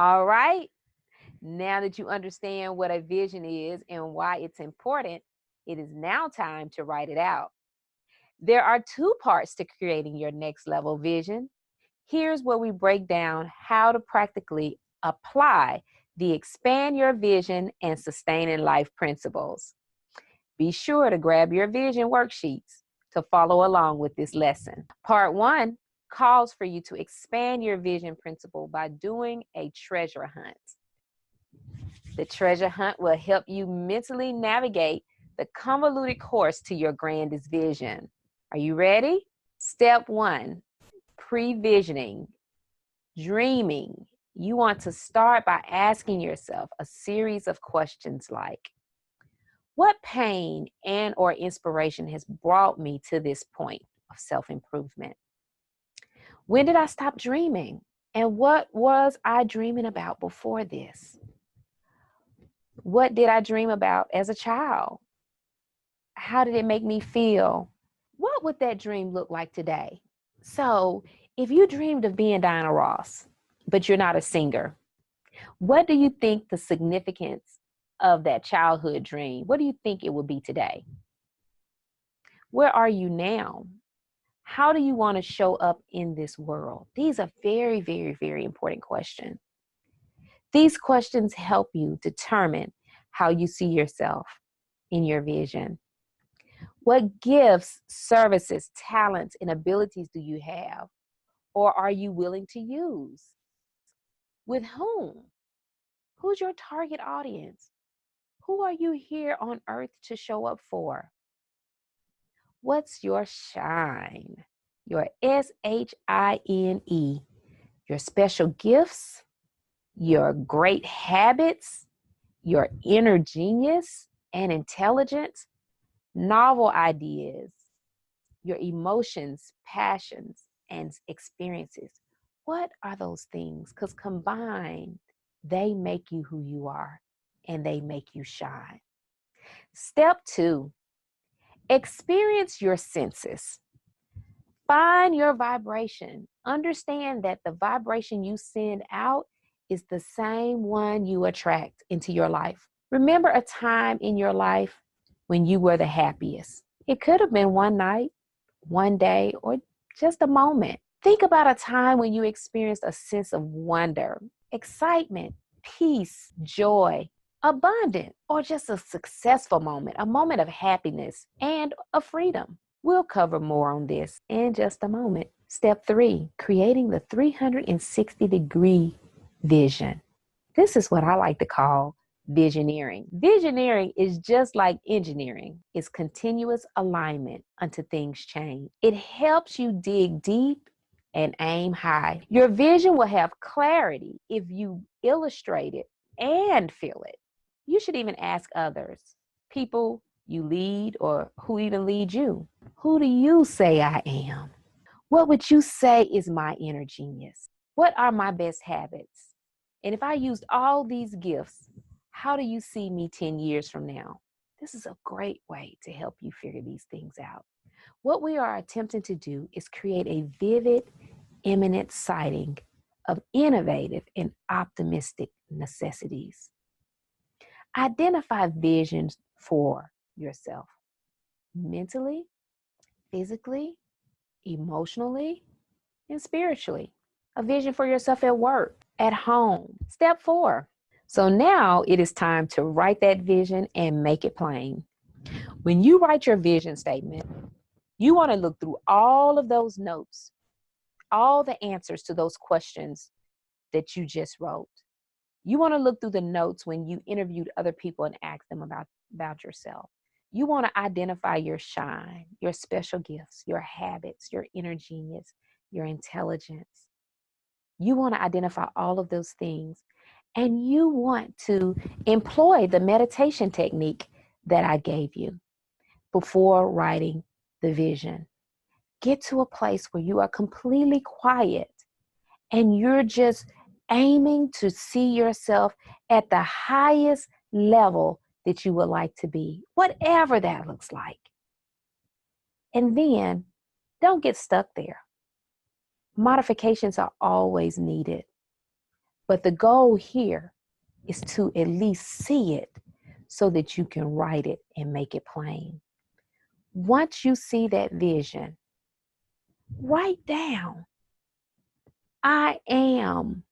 All right. Now that you understand what a vision is and why it's important, it is now time to write it out. There are two parts to creating your next level vision. Here's where we break down how to practically apply the expand your vision and sustaining life principles. Be sure to grab your vision worksheets to follow along with this lesson. Part one calls for you to expand your vision principle by doing a treasure hunt. The treasure hunt will help you mentally navigate the convoluted course to your grandest vision. Are you ready? Step one, pre-visioning, dreaming. You want to start by asking yourself a series of questions like, what pain and or inspiration has brought me to this point of self-improvement? When did I stop dreaming? And what was I dreaming about before this? What did I dream about as a child? How did it make me feel? What would that dream look like today? So, if you dreamed of being Diana Ross, but you're not a singer, what do you think the significance of that childhood dream? What do you think it would be today? Where are you now? How do you want to show up in this world? These are very, very, very important questions. These questions help you determine how you see yourself in your vision. What gifts, services, talents, and abilities do you have, or are you willing to use? With whom? Who's your target audience? Who are you here on earth to show up for? What's your shine? Your SHINE, your special gifts, your great habits, your inner genius and intelligence, novel ideas, your emotions, passions, and experiences. What are those things? Because combined, they make you who you are and they make you shine. Step two, experience your senses. Find your vibration. Understand that the vibration you send out is the same one you attract into your life. Remember a time in your life when you were the happiest. It could have been one night, one day, or just a moment. Think about a time when you experienced a sense of wonder, excitement, peace, joy, abundance, or just a successful moment, a moment of happiness and of freedom. We'll cover more on this in just a moment. Step three, creating the 360-degree vision. This is what I like to call visioneering. Visioneering is just like engineering. It's continuous alignment until things change. It helps you dig deep and aim high. Your vision will have clarity if you illustrate it and feel it. You should even ask others, people you lead or who even lead you. Who do you say I am? What would you say is my inner genius? What are my best habits? And if I used all these gifts, how do you see me 10 years from now? This is a great way to help you figure these things out. What we are attempting to do is create a vivid, imminent sighting of innovative and optimistic necessities. Identify visions for yourself mentally, physically, emotionally, and spiritually. A vision for yourself at work, at home. Step four. So now it is time to write that vision and make it plain. When you write your vision statement, you want to look through all of those notes, all the answers to those questions that you just wrote. You want to look through the notes when you interviewed other people and asked them about yourself. You want to identify your shine, your special gifts, your habits, your inner genius, your intelligence. You want to identify all of those things. And you want to employ the meditation technique that I gave you before writing the vision. Get to a place where you are completely quiet and you're just aiming to see yourself at the highest level that you would like to be, whatever that looks like. And then don't get stuck there. Modifications are always needed, But the goal here is to at least see it so that you can write it and make it plain. Once you see that vision, write down, I am,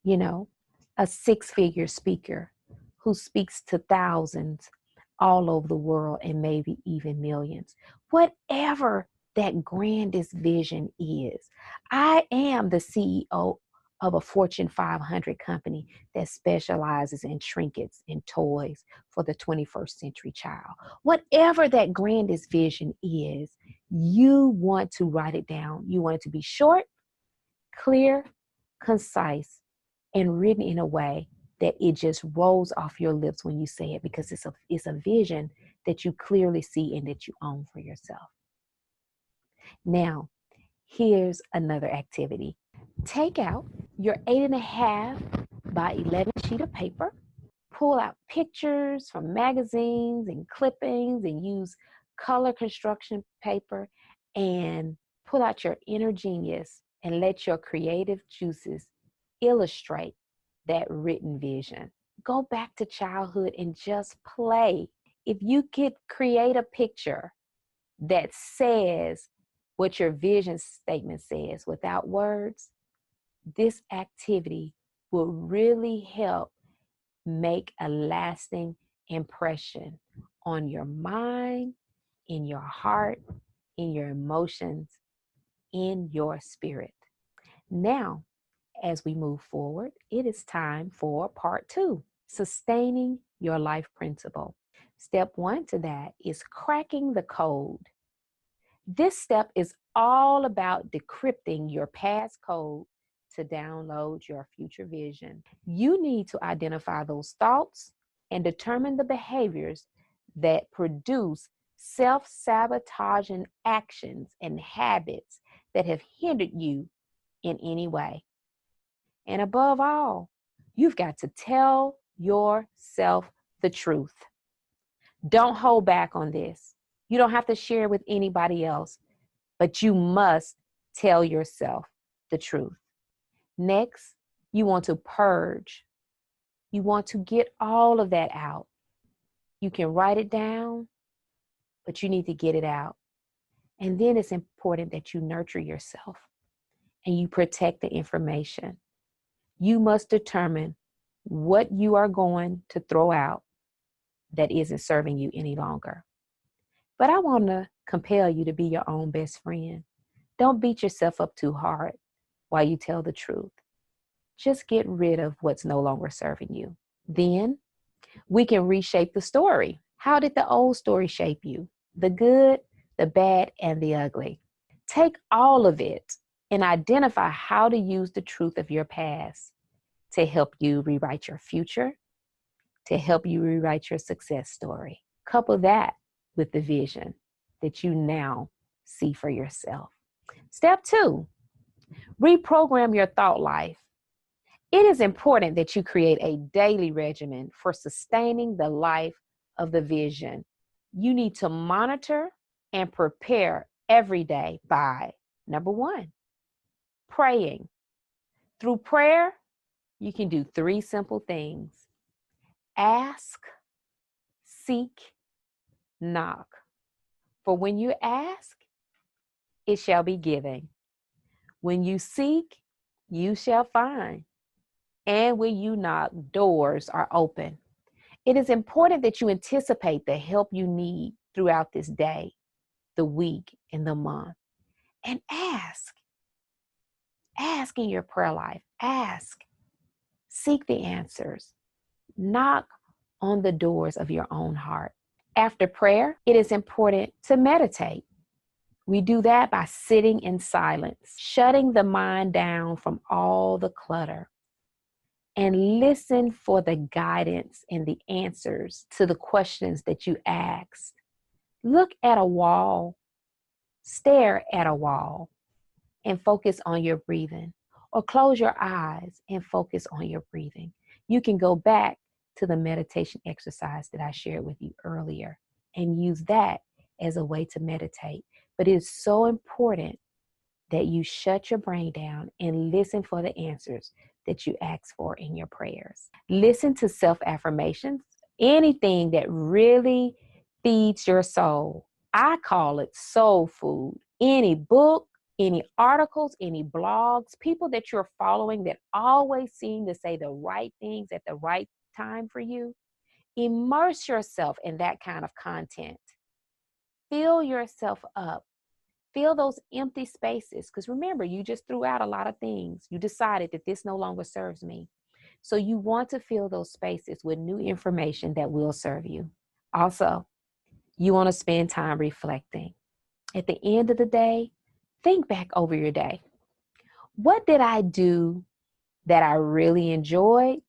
a six-figure speaker who speaks to thousands all over the world and maybe even millions. Whatever that grandest vision is, I am the CEO of a Fortune 500 company that specializes in trinkets and toys for the 21st century child. Whatever that grandest vision is, you want to write it down. You want it to be short, clear, concise, and written in a way that it just rolls off your lips when you say it, because it's a vision that you clearly see and that you own for yourself. Now, here's another activity. Take out your 8.5 by 11 sheet of paper, pull out pictures from magazines and clippings, and use color construction paper, and pull out your inner genius and let your creative juices illustrate that written vision. Go back to childhood and just play. If you could create a picture that says what your vision statement says without words, this activity will really help make a lasting impression on your mind, in your heart, in your emotions, in your spirit. Now, as we move forward, it is time for part 2, sustaining your life principle. Step 1 to that is cracking the code. This step is all about decrypting your past code to download your future vision. You need to identify those thoughts and determine the behaviors that produce self-sabotaging actions and habits that have hindered you in any way. And above all, you've got to tell yourself the truth. Don't hold back on this. You don't have to share it with anybody else, but you must tell yourself the truth. Next, you want to purge. You want to get all of that out. You can write it down, but you need to get it out. And then it's important that you nurture yourself and you protect the information. You must determine what you are going to throw out that isn't serving you any longer. But I want to compel you to be your own best friend. Don't beat yourself up too hard while you tell the truth. Just get rid of what's no longer serving you. Then we can reshape the story. How did the old story shape you? The good, the bad, and the ugly. Take all of it and identify how to use the truth of your past to help you rewrite your future, to help you rewrite your success story. Couple that with the vision that you now see for yourself. Step 2, reprogram your thought life. It is important that you create a daily regimen for sustaining the life of the vision. You need to monitor and prepare every day by, number 1, praying. Through prayer, you can do 3 simple things. Ask, seek, knock. For when you ask, it shall be given. When you seek, you shall find. And when you knock, doors are open. It is important that you anticipate the help you need throughout this day, the week, and the month. And ask. Ask in your prayer life. Ask. Seek the answers. Knock on the doors of your own heart. After prayer, it is important to meditate. We do that by sitting in silence, shutting the mind down from all the clutter, and listen for the guidance and the answers to the questions that you asked. Look at a wall, stare at a wall, and focus on your breathing. Or close your eyes and focus on your breathing. You can go back to the meditation exercise that I shared with you earlier and use that as a way to meditate. But it is so important that you shut your brain down and listen for the answers, that you ask for in your prayers. Listen to self-affirmations, anything that really feeds your soul. I call it soul food. Any book, any articles, any blogs, people that you're following that always seem to say the right things at the right time for you. Immerse yourself in that kind of content. Fill yourself up. Fill those empty spaces. Because remember, you just threw out a lot of things. You decided that this no longer serves me. So you want to fill those spaces with new information that will serve you. Also, you want to spend time reflecting. At the end of the day, think back over your day. What did I do that I really enjoyed,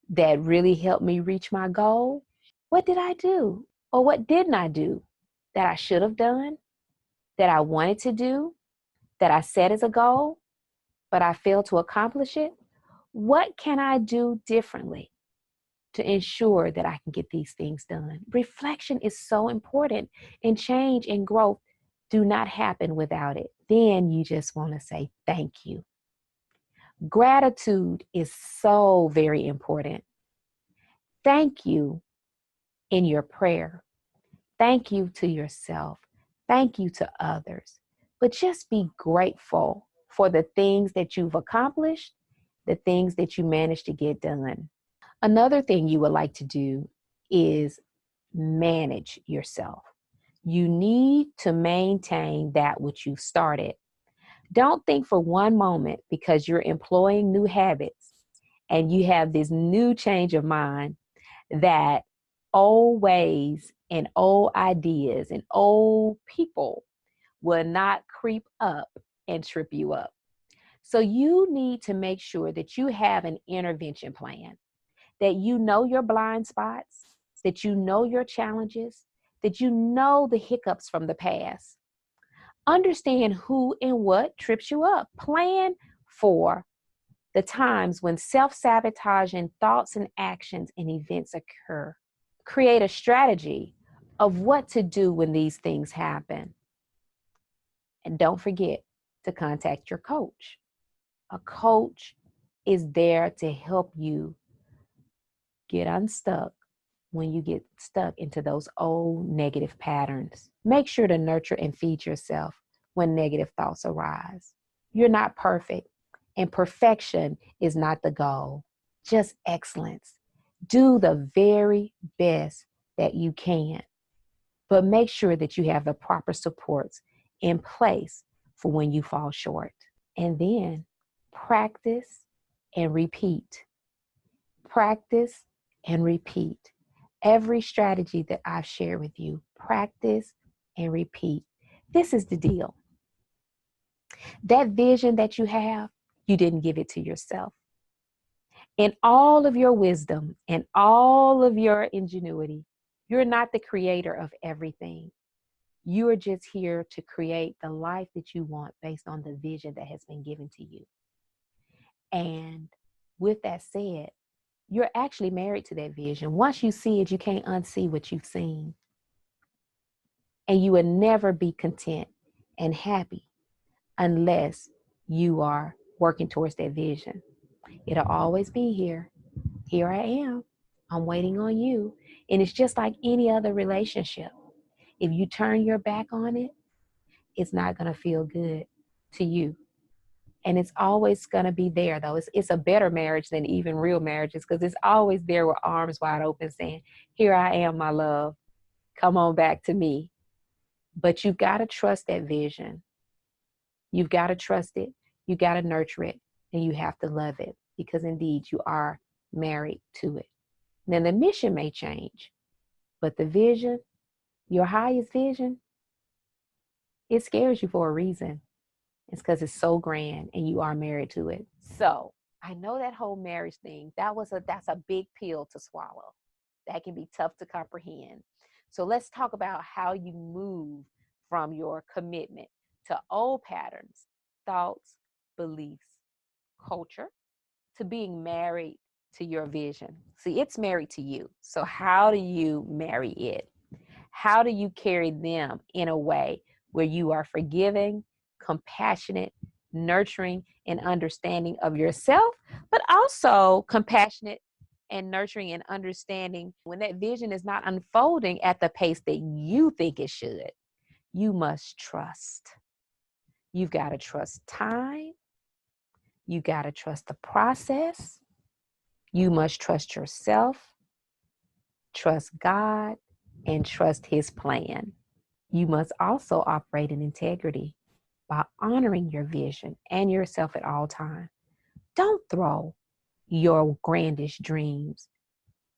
that really helped me reach my goal? What did I do? Or what didn't I do that I should have done, that I wanted to do, that I set as a goal, but I failed to accomplish it? What can I do differently to ensure that I can get these things done? Reflection is so important, and change and growth do not happen without it. Then you just want to say thank you. Gratitude is so very important. Thank you in your prayer. Thank you to yourself. Thank you to others. But just be grateful for the things that you've accomplished, the things that you managed to get done. Another thing you would like to do is manage yourself. You need to maintain that which you've started. Don't think for one moment, because you're employing new habits and you have this new change of mind, that old ways and old ideas and old people will not creep up and trip you up. So you need to make sure that you have an intervention plan, that you know your blind spots, that you know your challenges, that you know the hiccups from the past. Understand who and what trips you up. Plan for the times when self-sabotaging thoughts and actions and events occur. Create a strategy of what to do when these things happen. And don't forget to contact your coach. A coach is there to help you get unstuck when you get stuck into those old negative patterns. Make sure to nurture and feed yourself when negative thoughts arise. You're not perfect, and perfection is not the goal, just excellence. Do the very best that you can, but make sure that you have the proper supports in place for when you fall short. And then practice and repeat. Practice and repeat. Every strategy that I've shared with you, practice and repeat. This is the deal. That vision that you have, you didn't give it to yourself. In all of your wisdom and all of your ingenuity, you're not the creator of everything. You are just here to create the life that you want based on the vision that has been given to you. And with that said, you're actually married to that vision. Once you see it, you can't unsee what you've seen. And you will never be content and happy unless you are working towards that vision. It'll always be here. Here I am. I'm waiting on you. And it's just like any other relationship. If you turn your back on it, it's not going to feel good to you. And it's always going to be there, though. It's a better marriage than even real marriages, because it's always there with arms wide open saying, here I am, my love. Come on back to me. But you've got to trust that vision. You've got to trust it. You got to nurture it. And you have to love it, because indeed you are married to it. Now the mission may change, but the vision, your highest vision, it scares you for a reason. It's because it's so grand and you are married to it. So I know that whole marriage thing, that's a big pill to swallow. That can be tough to comprehend. So let's talk about how you move from your commitment to old patterns, thoughts, beliefs, culture, to being married to your vision. See, it's married to you. So how do you marry it? How do you carry them in a way where you are forgiving, compassionate, nurturing and understanding of yourself, but also compassionate and nurturing and understanding when that vision is not unfolding at the pace that you think it should. You must trust. You've got to trust time. You got to trust the process. You must trust yourself, trust God, and trust His plan. You must also operate in integrity by honoring your vision and yourself at all times. Don't throw your grandest dreams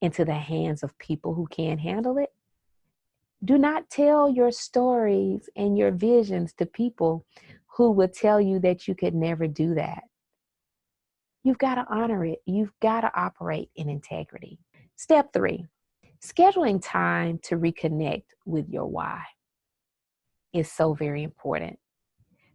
into the hands of people who can't handle it. Do not tell your stories and your visions to people who will tell you that you could never do that. You've got to honor it. You've got to operate in integrity. Step 3, scheduling time to reconnect with your why is so very important.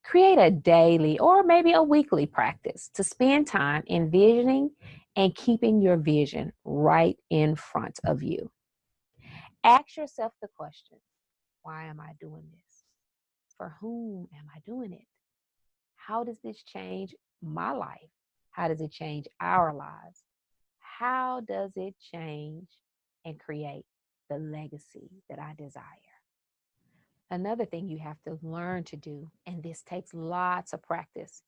Create a daily or maybe a weekly practice to spend time envisioning and keeping your vision right in front of you. Ask yourself the question, why am I doing this? For whom am I doing it? How does this change my life? How does it change our lives? How does it change and create the legacy that I desire? Another thing you have to learn to do, and this takes lots of practice,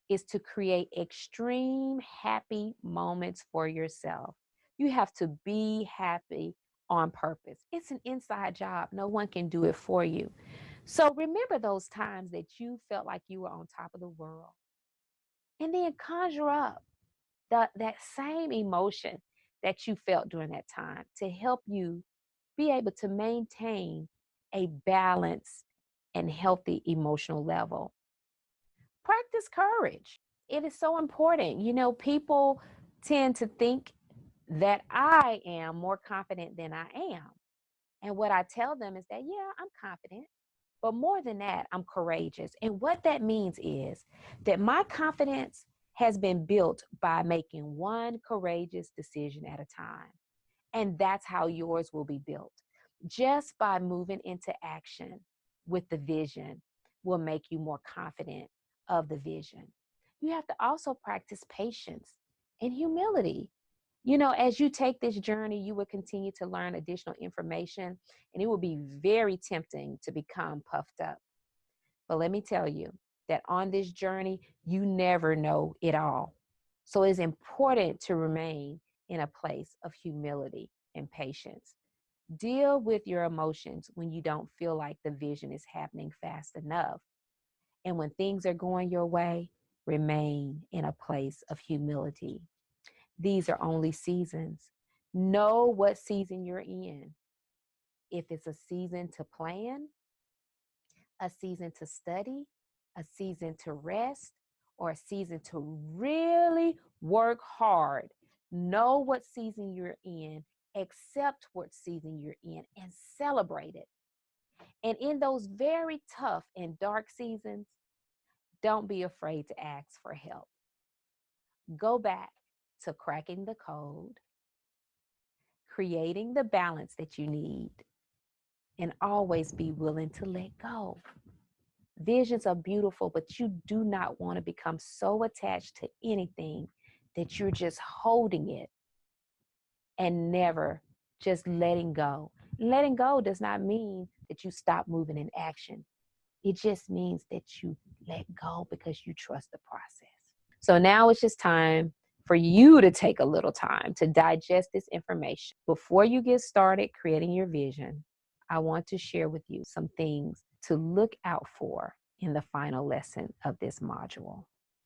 is to create extreme happy moments for yourself. You have to be happy on purpose. It's an inside job. No one can do it for you. So remember those times that you felt like you were on top of the world. And then conjure up that same emotion that you felt during that time to help you be able to maintain a balanced and healthy emotional level. Practice courage. It is so important. You know, people tend to think that I am more confident than I am. And what I tell them is that, yeah, I'm confident. But more than that, I'm courageous. And what that means is that my confidence has been built by making one courageous decision at a time. And that's how yours will be built. Just by moving into action with the vision will make you more confident of the vision. You have to also practice patience and humility. You know, as you take this journey, you will continue to learn additional information, and it will be very tempting to become puffed up. But let me tell you that on this journey, you never know it all. So it's important to remain in a place of humility and patience. Deal with your emotions when you don't feel like the vision is happening fast enough. And when things are going your way, remain in a place of humility. These are only seasons. Know what season you're in. If it's a season to plan, a season to study, a season to rest, or a season to really work hard, know what season you're in, accept what season you're in, and celebrate it. And in those very tough and dark seasons, don't be afraid to ask for help. Go back to cracking the code, creating the balance that you need, and always be willing to let go. Visions are beautiful, but you do not want to become so attached to anything that you're just holding it and never just letting go. Letting go does not mean that you stop moving in action. It just means that you let go because you trust the process. So now it's just time for you to take a little time to digest this information. Before you get started creating your vision, I want to share with you some things to look out for in the final lesson of this module.